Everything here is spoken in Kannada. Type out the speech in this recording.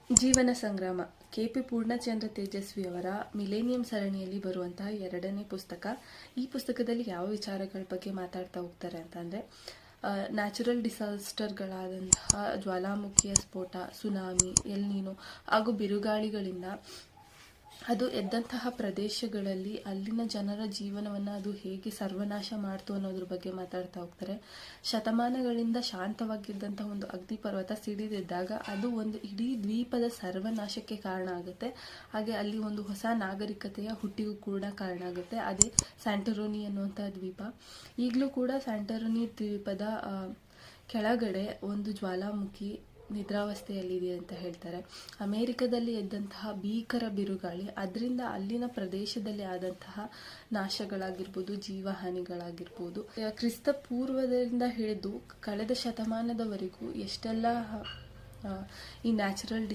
ಜೀವನ ಸಂಗ್ರಾಮ ಕೆ.ಪಿ. ಪೂರ್ಣಚಂದ್ರ ತೇಜಸ್ವಿಯವರ ಮಿಲೇನಿಯಂ ಸರಣಿಯಲ್ಲಿ ಬರುವಂತಹ 2ನೇ ಪುಸ್ತಕ. ಈ ಪುಸ್ತಕದಲ್ಲಿ ಯಾವ ವಿಚಾರಗಳ ಬಗ್ಗೆ ಮಾತಾಡ್ತಾ ಹೋಗ್ತಾರೆ ಅಂತಂದರೆ, ನ್ಯಾಚುರಲ್ ಡಿಸಾಸ್ಟರ್ಗಳಾದಂತಹ ಜ್ವಾಲಾಮುಖಿಯ ಸ್ಫೋಟ, ಸುನಾಮಿ, ಎಲ್ ನೀನೋ ಹಾಗೂ ಬಿರುಗಾಳಿಗಳಿಂದ ಅದು ಎದ್ದಂತಹ ಪ್ರದೇಶಗಳಲ್ಲಿ ಅಲ್ಲಿನ ಜನರ ಜೀವನವನ್ನು ಅದು ಹೇಗೆ ಸರ್ವನಾಶ ಮಾಡ್ತು ಅನ್ನೋದ್ರ ಬಗ್ಗೆ ಮಾತಾಡ್ತಾ ಹೋಗ್ತಾರೆ. ಶತಮಾನಗಳಿಂದ ಶಾಂತವಾಗಿದ್ದಂತಹ ಒಂದು ಅಗ್ನಿಪರ್ವತ ಸಿಡಿದಿದ್ದಾಗ ಅದು ಒಂದು ಇಡೀ ದ್ವೀಪದ ಸರ್ವನಾಶಕ್ಕೆ ಕಾರಣ ಆಗುತ್ತೆ. ಹಾಗೆ ಅಲ್ಲಿ ಒಂದು ಹೊಸ ನಾಗರಿಕತೆಯ ಹುಟ್ಟಿಗೂ ಕೂಡ ಕಾರಣ ಆಗುತ್ತೆ. ಅದೇ ಸ್ಯಾಂಟೋರಿನಿ ಅನ್ನುವಂತಹ ದ್ವೀಪ. ಈಗಲೂ ಕೂಡ ಸ್ಯಾಂಟೋರಿನಿ ದ್ವೀಪದ ಕೆಳಗಡೆ ಒಂದು ಜ್ವಾಲಾಮುಖಿ ನಿದ್ರಾವಸ್ಥೆಯಲ್ಲಿದೆ ಅಂತ ಹೇಳ್ತಾರೆ. ಅಮೇರಿಕದಲ್ಲಿ ಎದ್ದಂತಹ ಭೀಕರ ಬಿರುಗಾಳಿ, ಅದರಿಂದ ಅಲ್ಲಿನ ಪ್ರದೇಶದಲ್ಲಿ ಆದಂತಹ ನಾಶಗಳಾಗಿರ್ಬೋದು, ಜೀವಹಾನಿಗಳಾಗಿರ್ಬೋದು, ಕ್ರಿಸ್ತ ಪೂರ್ವದಿಂದ ಹಿಡಿದು ಕಳೆದ ಶತಮಾನದವರೆಗೂ ಎಷ್ಟೆಲ್ಲ ಈ ನ್ಯಾಚುರಲ್